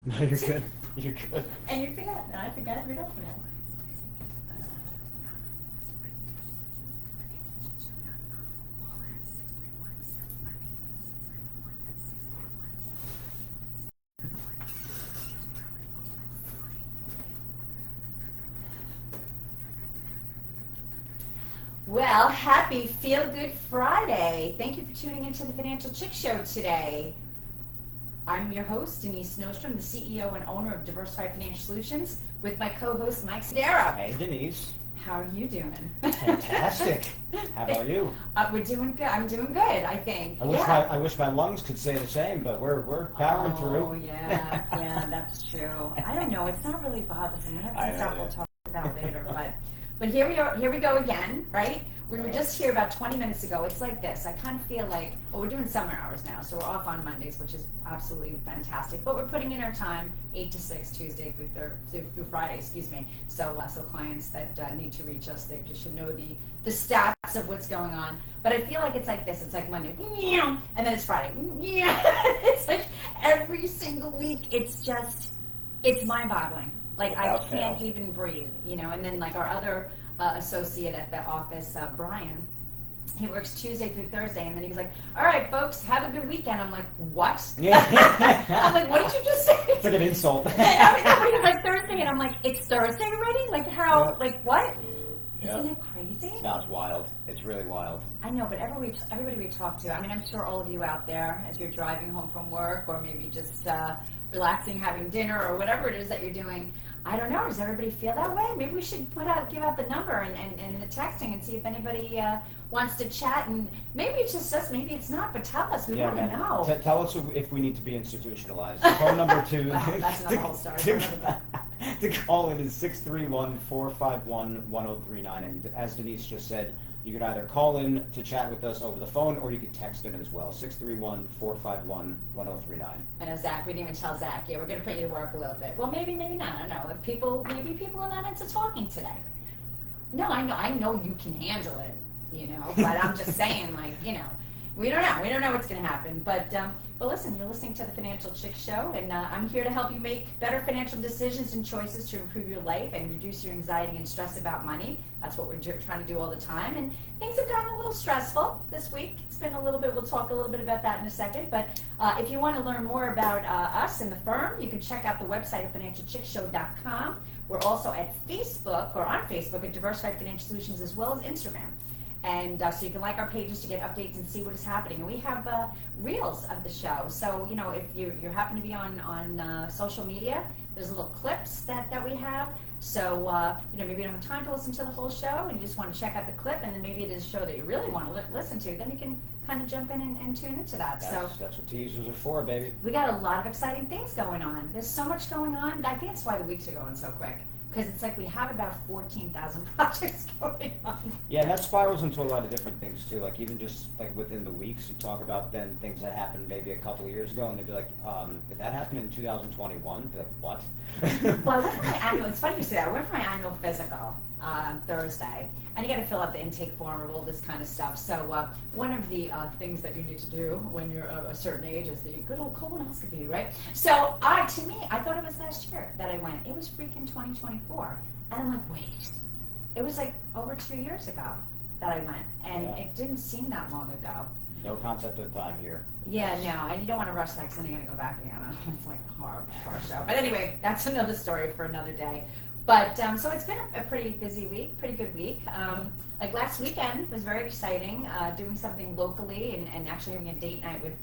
No, you're good. You're good. And you forgot, and I forgot, we don't forget. Well, happy Feel Good Friday. Thank you for tuning into the Financial Chick Show today. I'm your host, Denise Nostrom, the CEO and owner of Diversified Financial Solutions, with my co-host, Mike Sidera. Hey, Denise. How are you doing? Fantastic. How about you? We're doing good. I'm doing good, I think. I wish my lungs could say the same, but we're powering through. Oh, yeah, that's true. I don't know. It's not really bothersome. We have some stuff we'll talk about later, but here we go again, right? We were just here about 20 minutes ago. It's like this. I kind of feel like, well, we're doing summer hours now, so we're off on Mondays, which is absolutely fantastic. But we're putting in our time 8 to 6, Tuesday through Friday, So clients that need to reach us, they just should know the stats of what's going on. But I feel like it's like this. It's like Monday, and then it's Friday. It's like every single week. It's mind-boggling. Like I can't even breathe, and then like our other associate at the office, Brian, he works Tuesday through Thursday, and then he's like, all right, folks, have a good weekend. I'm like, what? Yeah. I'm like, what did you just say? It's like an insult. He's like, Thursday, and I'm like, it's Thursday already? Like how, like what? Yeah. Isn't it crazy? No, it's wild. It's really wild. I know, but everybody we talk to, I mean, I'm sure all of you out there, as you're driving home from work, or maybe just relaxing, having dinner, or whatever it is that you're doing, I don't know. Does everybody feel that way? Maybe we should give out the number and the texting and see if anybody wants to chat. And maybe it's just us. Maybe it's not. But tell us. We want to know. Tell us if we need to be institutionalized. Phone number 2 that's another whole story. To call in is 631-451-1039. And as Denise just said, you could either call in to chat with us over the phone, or you could text in as well, 631-451-1039. I know, Zach, we didn't even tell Zach. Yeah, we're going to put you to work a little bit. Well, maybe not. I don't know. Maybe people are not into talking today. No, I know you can handle it, but I'm just saying, we don't know. We don't know what's going to happen. But listen, you're listening to the Financial Chick Show, and I'm here to help you make better financial decisions and choices to improve your life and reduce your anxiety and stress about money. That's what we're trying to do all the time. And things have gotten a little stressful this week. It's been a little bit, we'll talk a little bit about that in a second. But if you want to learn more about us and the firm, you can check out the website at financialchickshow.com. We're also at Facebook, or on Facebook, at Diversified Financial Solutions, as well as Instagram. And so you can like our pages to get updates and see what is happening. And we have reels of the show. So, if you happen to be on social media, there's little clips that we have. So, maybe you don't have time to listen to the whole show and you just want to check out the clip, and then maybe it is a show that you really want to listen to, then you can kind of jump in and tune into that. That's what teasers are for, baby. We got a lot of exciting things going on. There's so much going on. I think that's why the weeks are going so quick. Because it's like we have about 14,000 projects going on. Yeah, and that spirals into a lot of different things too. Like even just like within the weeks, you talk about then things that happened maybe a couple of years ago, and they'd be like, if that happened in 2021, be like, what? Well, I went for my annual. It's funny you say that. I went for my annual physical on Thursday, and you got to fill out the intake form and all this kind of stuff. So one of the things that you need to do when you're a certain age is the good old colonoscopy, right? So to me, I thought it was last year that I went. It was freaking 2024, and I'm like, wait, it was like over 2 years ago that I went, and it didn't seem that long ago. No concept of time here. Yeah, no, and you don't want to rush that because then you're going to go back again. It's like a horror show. But anyway, that's another story for another day. But so it's been a pretty busy week, pretty good week. Like last weekend was very exciting, doing something locally and actually having a date night with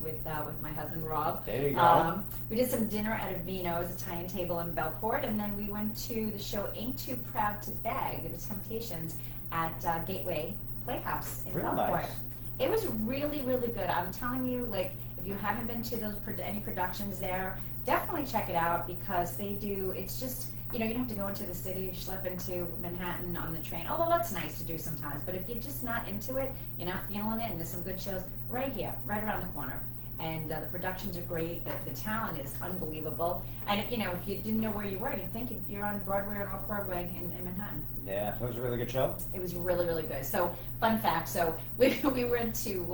my husband Rob. There you go. We did some dinner at Avino's Italian Table in Bellport, and then we went to the show Ain't Too Proud to Beg, The Temptations, at Gateway Playhouse in Bellport. Nice. It was really, really good. I'm telling you, like, if you haven't been to any productions there, definitely check it out because they do, it's just, you don't have to go into the city, schlep into Manhattan on the train, although that's nice to do sometimes, but if you're just not into it, you're not feeling it, and there's some good shows right here, right around the corner. And the productions are great, the talent is unbelievable, and if you didn't know where you were, you'd think you're on Broadway or off Broadway in Manhattan. Yeah, it was a really good show. It was really, really good. So, fun fact, so we went to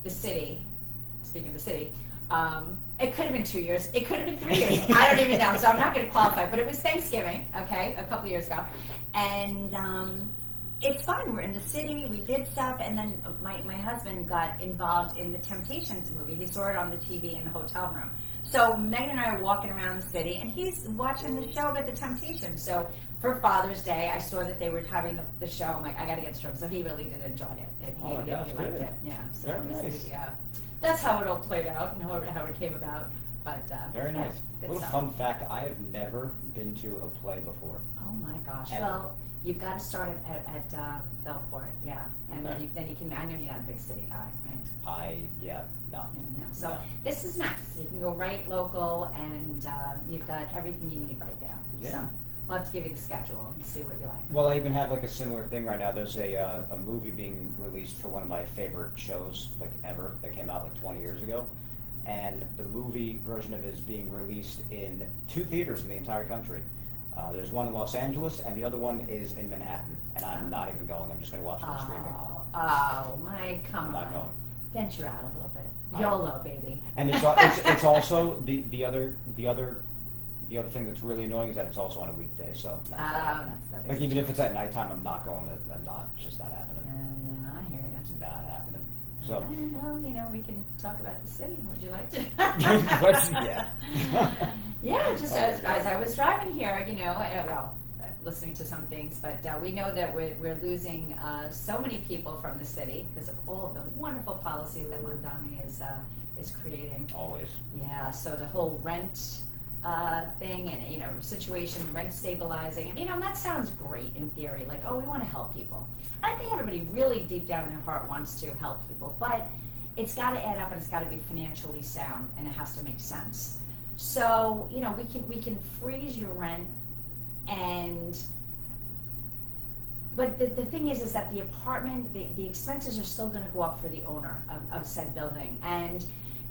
the city, speaking of the city, It could have been 2 years. It could have been 3 years. I don't even know. So I'm not going to qualify. But it was Thanksgiving, okay, a couple years ago. And it's fun. We're in the city. We did stuff. And then my husband got involved in the Temptations movie. He saw it on the TV in the hotel room. So Megan and I are walking around the city, and he's watching the show about the Temptations. So for Father's Day, I saw that they were having the show. I'm like, I got to get Strom. So he really did enjoy it. He liked it. Yeah. So Very nice. That's how it all played out and how it came about. But very nice. Good Little stuff. fun fact: I have never been to a play before. Oh my gosh! Ever. Well, you've got to start at Belport, yeah, and Okay. then you can. I know you're not a big city guy, right? No. No. So No. this is nice. You can go right local, and you've got everything you need right there. Yeah. So we'll have to give you the schedule and see what you like. Well, I even have like a similar thing right now. There's a movie being released for one of my favorite shows like ever that came out like 20 years ago, and the movie version of it is being released in 2 theaters in the entire country. There's one in Los Angeles, and the other one is in Manhattan. And I'm not even going. I'm just going to watch it on streaming. Oh my, come I'm on. not going. Venture out a little bit. YOLO, baby. And it's also the other thing that's really annoying is that it's also on a weekday. So like even if it's at nighttime, I'm not going. I'm not. It's just not happening. I hear you. It's not happening. So. Well, we can talk about the city. Would you like to? Yeah. Yeah, just as I was driving here, listening to some things, but we know that we're losing so many people from the city because of all of the wonderful policies that Mondami is creating. Always. Yeah, so the whole rent thing and, situation, rent stabilizing, and, that sounds great in theory, like, oh, we want to help people. I think everybody really deep down in their heart wants to help people, but it's got to add up and it's got to be financially sound and it has to make sense. So, we can freeze your rent but the thing is that the apartment, the expenses are still going to go up for the owner of said building, and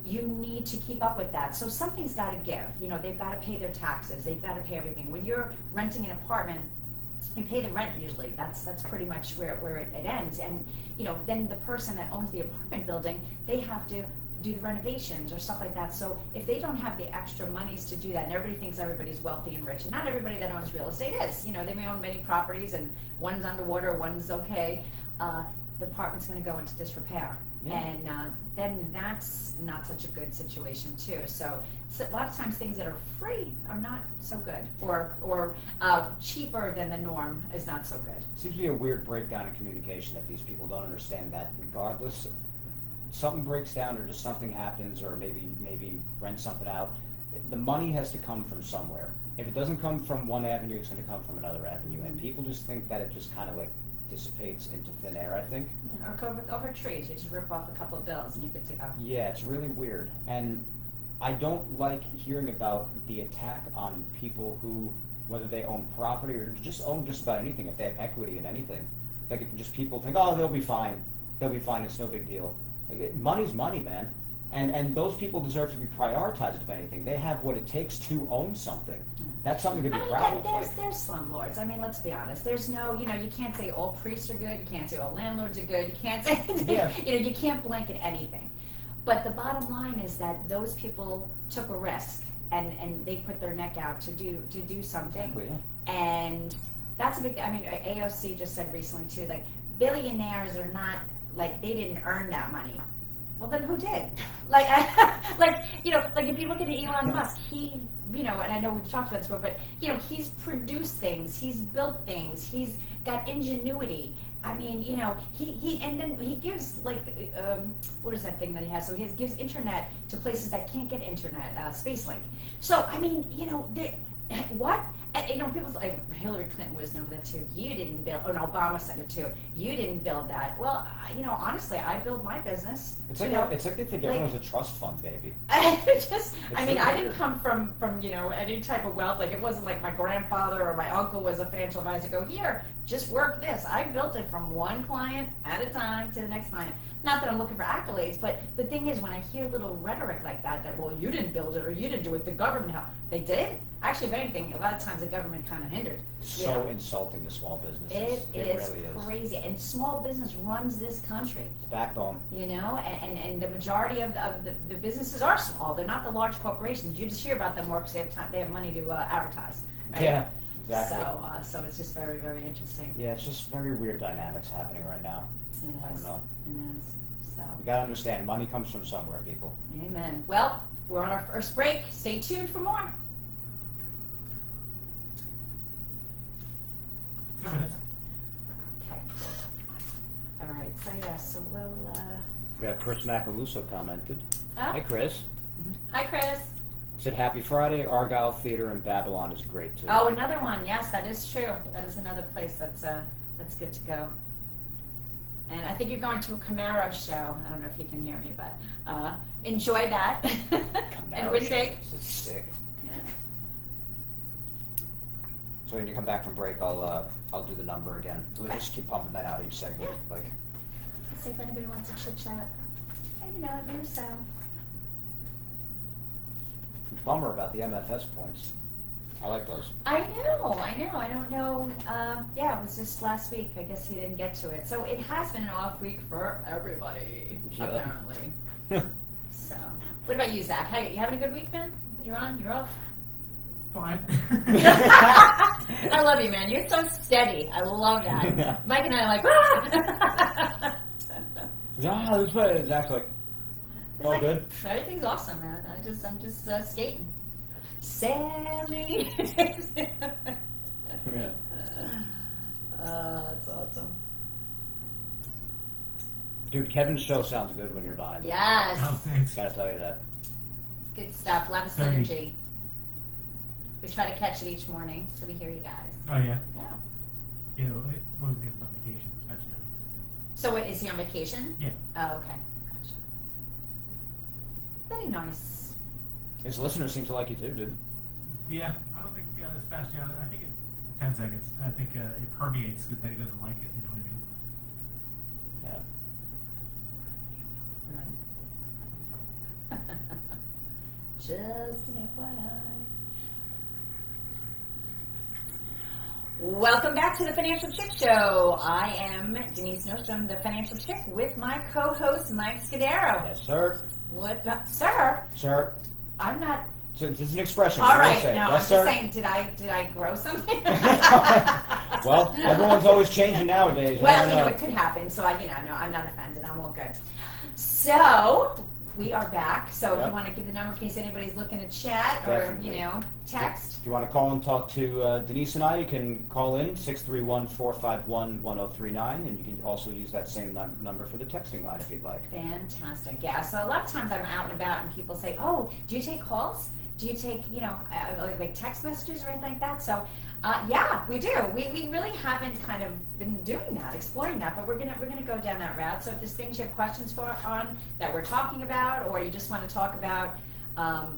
you need to keep up with that. So something's got to give. They've got to pay their taxes. They've got to pay everything. When you're renting an apartment, you pay the rent usually. That's pretty much where it ends. And then the person that owns the apartment building, they have to do the renovations or stuff like that. So if they don't have the extra monies to do that, and everybody thinks everybody's wealthy and rich, and not everybody that owns real estate is. They may own many properties and one's underwater, one's okay. The apartment's going to go into disrepair. Yeah. And then that's not such a good situation too. So a lot of times things that are free are not so good, or cheaper than the norm is not so good. Seems to be a weird breakdown in communication that these people don't understand that regardless, something breaks down or just something happens, or maybe rent something out, the money has to come from somewhere. If it doesn't come from one avenue, it's going to come from another avenue, and people just think that it just kind of like dissipates into thin air, I think. Yeah, or go over trees. You just rip off a couple of bills and you're good to go. Yeah, it's really weird. And I don't like hearing about the attack on people who, whether they own property or just own just about anything, if they have equity in anything. Like, just people think, oh, they'll be fine. They'll be fine. It's no big deal. Like, money's money, man. And those people deserve to be prioritized, if anything. They have what it takes to own something. That's something to be proud of. There's slumlords. I mean, let's be honest. There's no, you can't say all priests are good. You can't say all landlords are good. You can't say, you can't blanket anything. But the bottom line is that those people took a risk and they put their neck out to do something. Exactly, yeah. And that's a big, AOC just said recently too, like, billionaires are not, like, they didn't earn that money. Well, then who did? Like if you look at Elon Musk, he, and I know we've talked about this before, but, he's produced things, he's built things, he's got ingenuity. I mean, and then he gives, like, what is that thing that he has? So he gives internet to places that can't get internet, Spacelink. So, I mean, what? And, people like Hillary Clinton was known for that too. You didn't build, and Obama said it too. You didn't build that. Well, honestly, I built my business. It's like they think everyone's a trust fund, baby. I didn't come from any type of wealth. Like, it wasn't like my grandfather or my uncle was a financial advisor. Go here, just work this. I built it from one client at a time to the next client. Not that I'm looking for accolades, but the thing is, when I hear little rhetoric like that, well, you didn't build it or you didn't do it, the government helped. They did. Actually, if anything, a lot of times the government kind of hindered. you So know. insulting to small businesses. It is really is. crazy, and small business runs this country. It's backbone. And the majority of the businesses are small. They're not the large corporations. You just hear about them more because they have time, they have money to advertise. Right? Yeah, exactly. So it's just very, very interesting. Yeah, it's just very weird dynamics happening right now. It I don't is. know. It is. So, We gotta understand, money comes from somewhere, people. amen. Well, we're on our first break. Stay tuned for more. 2 minutes. Okay. All right. So yeah. So we'll. We have Chris Macaluso commented. Oh. Hi, Chris. Hi, Chris. Said Happy Friday. Argyle Theater in Babylon is great too. Oh, another one. Yes, that is true. That is another place that's good to go. And I think you're going to a Camaro show. I don't know if you can hear me, but enjoy that. And we're sick. It's sick. Yeah. So when you come back from break, I'll do the number again. We'll just keep pumping that out each segment. Like, Let's see if anybody wants to chit chat. Maybe not. Maybe so. bummer about the MFS points. I like those. I know. I don't know. Yeah, it was just last week. I guess he didn't get to it. So it has been an off week for everybody, Yeah. apparently. So, what about you, Zach? Hey, you having a good week, man? You're on? You're off? Fine. I love you, man. You're so steady. I love that. Mike and I are like, ah! Yeah, that's what it's actually. It's All like, good. Everything's awesome, man. I'm just skating. Sailing. Yeah. That's awesome. Dude, Kevin's show sounds good when you're behind it. Yes. Oh, thanks. Gotta tell you that. Good stuff. A lot of 30. synergy. We try to catch it each morning, so we hear you guys. Oh, yeah. Yeah. Yeah, what was the name on vacation? Especially now. So, what, is he on vacation? Yeah. Oh, okay. Gotcha. Very nice. His listeners seem to like you too, dude. Yeah, I don't think Sebastian, I think in 10 seconds, I think it permeates because then he doesn't like it, you know what I mean? Just an FYI. Welcome back to the Financial Chick Show. I am Denise Nostrom, the Financial Chick, with my co-host Mike Scudero. Yes, sir. What, sir? Sir. I'm not. So it's an expression. All What do I right, say? no, Yes, I'm sir? just saying. Did I grow something? Well, everyone's always changing nowadays. Well, never it could happen. So no, I'm not offended. I'm all good. So we are back. So if Yep. you want to give the number in case anybody's looking to chat or Definitely. text. If you want to call and talk to Denise and I, you can call in 631-451-1039, and you can also use that same number for the texting line if you'd like. Fantastic. Yeah. So a lot of times I'm out and about and people say, "Oh, do you take calls? Do you take like text messages or anything like that?" So yeah, we do. We really haven't kind of been doing that, exploring that, but we're gonna go down that route. So if there's things you have questions on that we're talking about, or you just want to talk about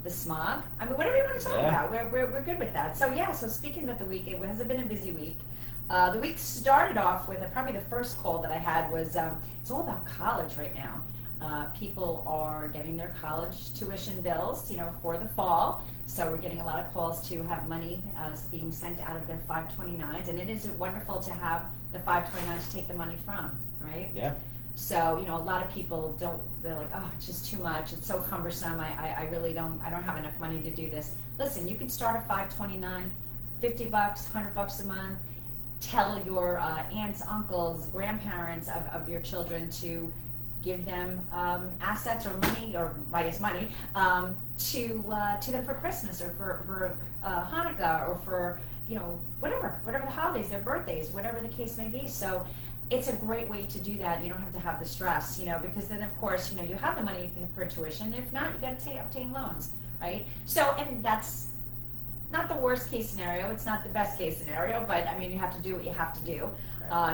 the smog, I mean, whatever you want to talk about, we're good with that. So yeah. So speaking of the week, it has been a busy week. The week started off with probably the first call that I had was it's all about college right now. People are getting their college tuition bills, for the fall. So we're getting a lot of calls to have money being sent out of their 529s, and it is wonderful to have the 529s to take the money from, right? Yeah. So, a lot of people they're like, oh, it's just too much. It's so cumbersome. I really don't have enough money to do this. Listen, you can start a 529, $50, $100 a month. Tell your aunts, uncles, grandparents of your children to give them assets or money, or I guess money, to them for Christmas or for Hanukkah or for whatever the holidays, their birthdays, whatever the case may be. So it's a great way to do that. You don't have to have the stress, because then of course you have the money for tuition. If not, you got to obtain loans, right? So, and that's not the worst case scenario. It's not the best case scenario, but I mean, you have to do what you have to do.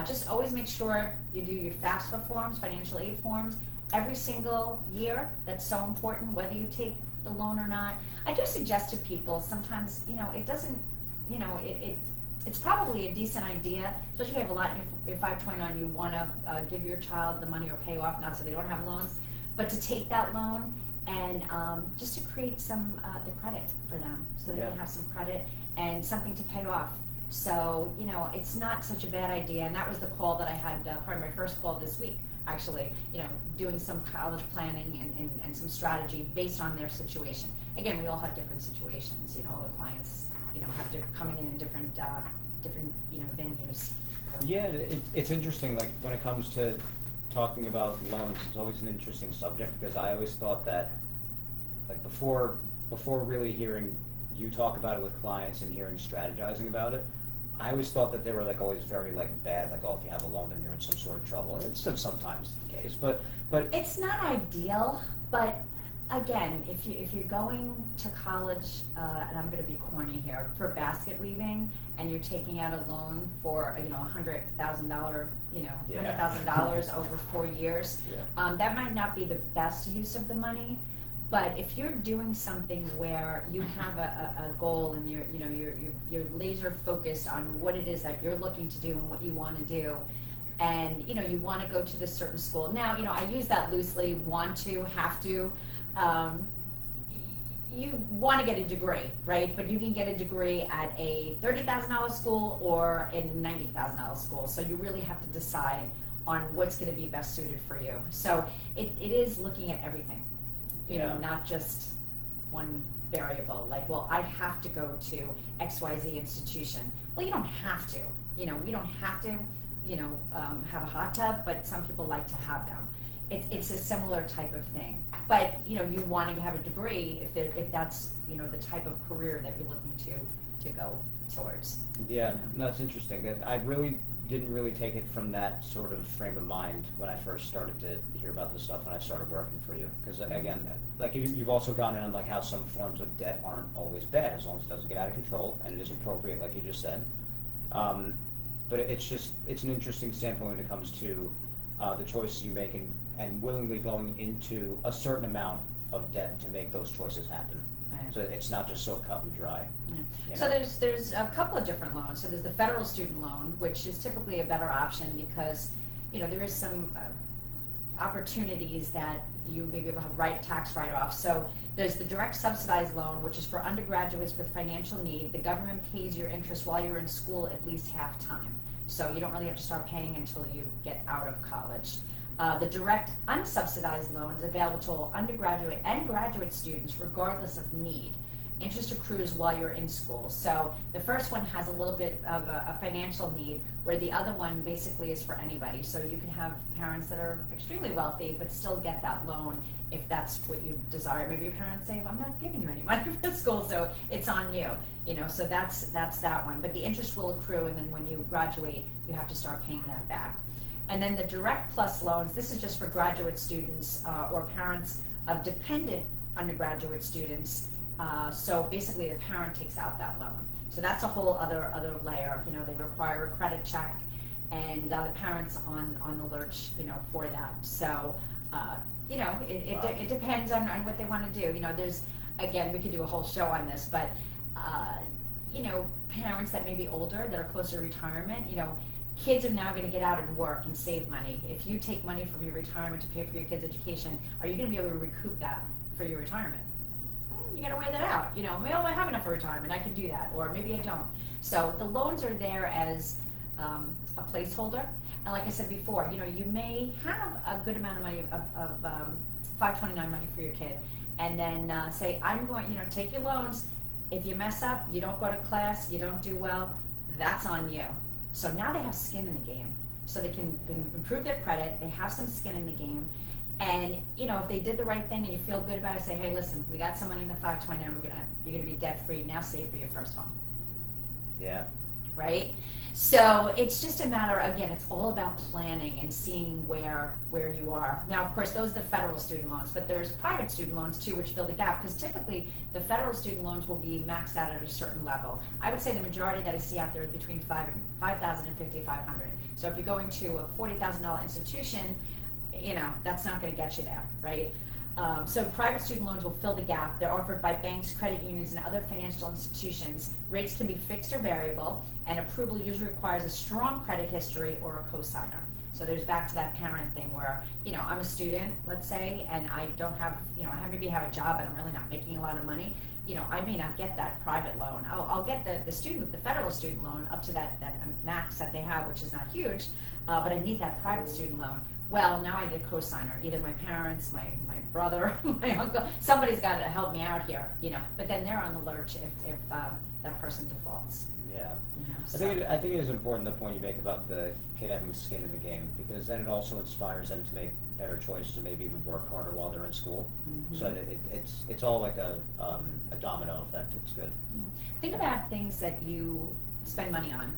Just always make sure you do your FAFSA forms, financial aid forms, every single year. That's so important, whether you take the loan or not. I do suggest to people sometimes, it doesn't, it's probably a decent idea, especially if you have a lot in your 529, you want to give your child the money or pay off, not so they don't have loans, but to take that loan and just to create some the credit for them, so they Yeah. can have some credit and something to pay off. So it's not such a bad idea, and that was the call that I had, probably my first call this week, actually. Doing some college planning and some strategy based on their situation. Again, we all have different situations. All the clients have coming in different venues. Yeah, it's interesting, like, when it comes to talking about loans, it's always an interesting subject, because I always thought that, like, before really hearing you talk about it with clients and hearing strategizing about it, I always thought that they were, like, always very, like, bad, like, oh, if you have a loan, then you're in some sort of trouble. And it's sometimes the case, but It's not ideal, but again, if you're going to college, and I'm going to be corny here, for basket weaving, and you're taking out a loan for $100,000, $100,000 over 4 years, Yeah. that might not be the best use of the money. But if you're doing something where you have a goal and you're laser focused on what it is that you're looking to do and what you want to do, and you want to go to this certain school. Now, I use that loosely, want to, have to. You want to get a degree, right? But you can get a degree at a $30,000 school or a $90,000 school. So you really have to decide on what's going to be best suited for you. So it is looking at everything, Yeah. not just one variable. Like, well, I have to go to XYZ institution. Well, you don't have to. We don't have to, have a hot tub, but some people like to have them. It's a similar type of thing. But, you want to have a degree if that's, the type of career that you're looking to go towards. Yeah, no, it's interesting. That I really didn't really take it from that sort of frame of mind when I first started to hear about this stuff when I started working for you. Because again, like, you've also gone in on, like, how some forms of debt aren't always bad as long as it doesn't get out of control and it is appropriate, like you just said. But it's an interesting standpoint when it comes to the choices you make and willingly going into a certain amount of debt to make those choices happen. Right. So it's not just so cut and dry. Yeah. So there's a couple of different loans. So there's the federal student loan, which is typically a better option because there is some opportunities that you may be able to have tax write-offs. So there's the direct subsidized loan, which is for undergraduates with financial need. The government pays your interest while you're in school at least half time. So you don't really have to start paying until you get out of college. The direct unsubsidized loan is available to all undergraduate and graduate students regardless of need. Interest accrues while you're in school. So the first one has a little bit of a financial need, where the other one basically is for anybody. So you can have parents that are extremely wealthy but still get that loan if that's what you desire. Maybe your parents say, I'm not giving you any money for school, so it's on you. So that's that one. But the interest will accrue, and then when you graduate, you have to start paying that back. And then the direct plus loans, this is just for graduate students or parents of dependent undergraduate students. So basically the parent takes out that loan. So that's a whole other layer. They require a credit check, and the parents on the lurch, for that. So, it depends on what they want to do. There's, again, we could do a whole show on this, but, parents that may be older, that are closer to retirement, kids are now going to get out and work and save money. If you take money from your retirement to pay for your kids' education, are you going to be able to recoup that for your retirement? You got to weigh that out. Well, I have enough for retirement, I can do that, or maybe I don't. So the loans are there as a placeholder. And like I said before, you may have a good amount of money of 529 money for your kid, and then say, I'm going, take your loans. If you mess up, you don't go to class, you don't do well, that's on you. So now they have skin in the game. So they can improve their credit, they have some skin in the game. And, if they did the right thing and you feel good about it, say, hey, listen, we got some money in the 529, you're gonna be debt free, now save for your first home. Yeah. Right? So it's just a matter, again, it's all about planning and seeing where you are. Now, of course, those are the federal student loans, but there's private student loans too, which fill the gap, because typically the federal student loans will be maxed out at a certain level. I would say the majority that I see out there is between $5,000 and $5,500. So if you're going to a $40,000 institution, that's not going to get you there, right? So private student loans will fill the gap. They're offered by banks, credit unions, and other financial institutions. Rates can be fixed or variable, and approval usually requires a strong credit history or a cosigner. So there's back to that parent thing where, you know, I'm a student, let's say, and I don't have, you know, I maybe have a job, but I'm really not making a lot of money. You know, I may not get that private loan. I'll get the federal student loan up to that max that they have, which is not huge, but I need that private student loan. Well, now I need a co-signer, either my parents, my brother, my uncle, somebody's got to help me out here, you know, but then they're on the lurch if that person defaults. Yeah. You know, I think it is important, the point you make about the kid having skin in the game, because then it also inspires them to make better choices and maybe even work harder while they're in school. Mhm. So it's all like a domino effect. It's good. Think about things that you spend money on,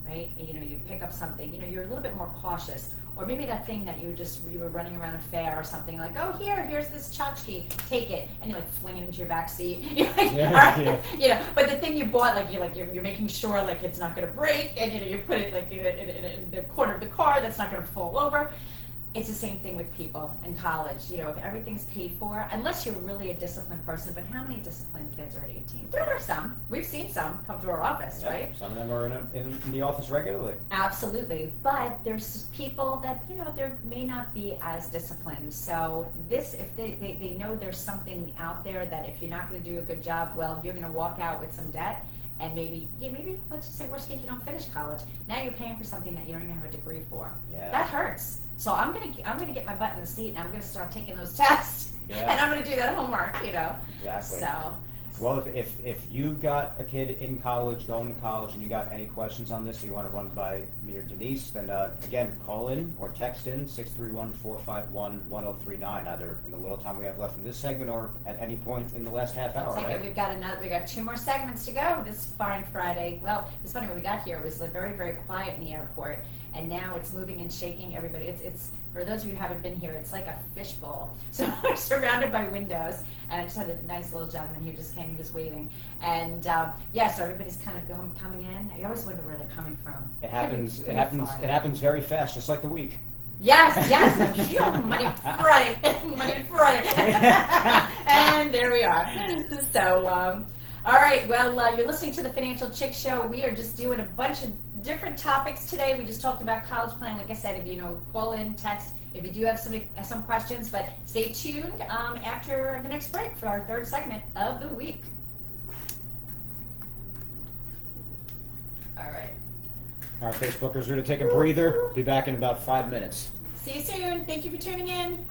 right? You know, you pick up something, you know, you're a little bit more cautious. Or maybe that thing that you were running around a fair or something, like, oh, here's this tchotchke, take it, and you like fling it into your back seat. You're like, Yeah, all right. yeah. You know, but the thing you bought, you're making sure like it's not going to break, and you know you put it like in the corner of the car that's not going to fall over. It's the same thing with people in college. You know, if everything's paid for, unless you're really a disciplined person, but how many disciplined kids are at 18? There are some. We've seen some come to our office, Yeah, right? some of them are in the office regularly. Absolutely, but there's people that, you know, there may not be as disciplined. So this, if they know there's something out there that if you're not going to do a good job, well, you're going to walk out with some debt, and maybe let's just say worst case you don't finish college. Now you're paying for something that you don't even have a degree for. Yeah. That hurts. So I'm gonna get my butt in the seat and I'm gonna start taking those tests, Yeah. and I'm gonna do that homework. You know. Exactly. So. Well, if you've got a kid in college, going to college, and you got any questions on this, or you want to run by me or Denise, then again, call in or text in 631-451-1039, either in the little time we have left in this segment or at any point in the last half hour. It's like Right? we got 2 more segments to go this fine Friday. Well, it's funny, when we got here, it was very, very quiet in the airport, and now it's moving and shaking everybody. It's for those of you who haven't been here, it's like a fishbowl. So we're surrounded by windows, and I just had a nice little gentleman who just came, he was waving, and so everybody's kind of coming in. I always wonder where they're coming from. It happens. Pretty It happens. fun. It happens very fast, just like the week. Yes, Monday, Friday, and there we are. So, all right, well, you're listening to the Financial Chick Show. We are just doing a bunch of different topics today. We just talked about college planning. Like I said, if you know, call in, text, if you do have some questions, but stay tuned after the next break for our third segment of the week. All right. Our Facebookers are going to take a breather. Be back in about 5 minutes. See you soon. Thank you for tuning in.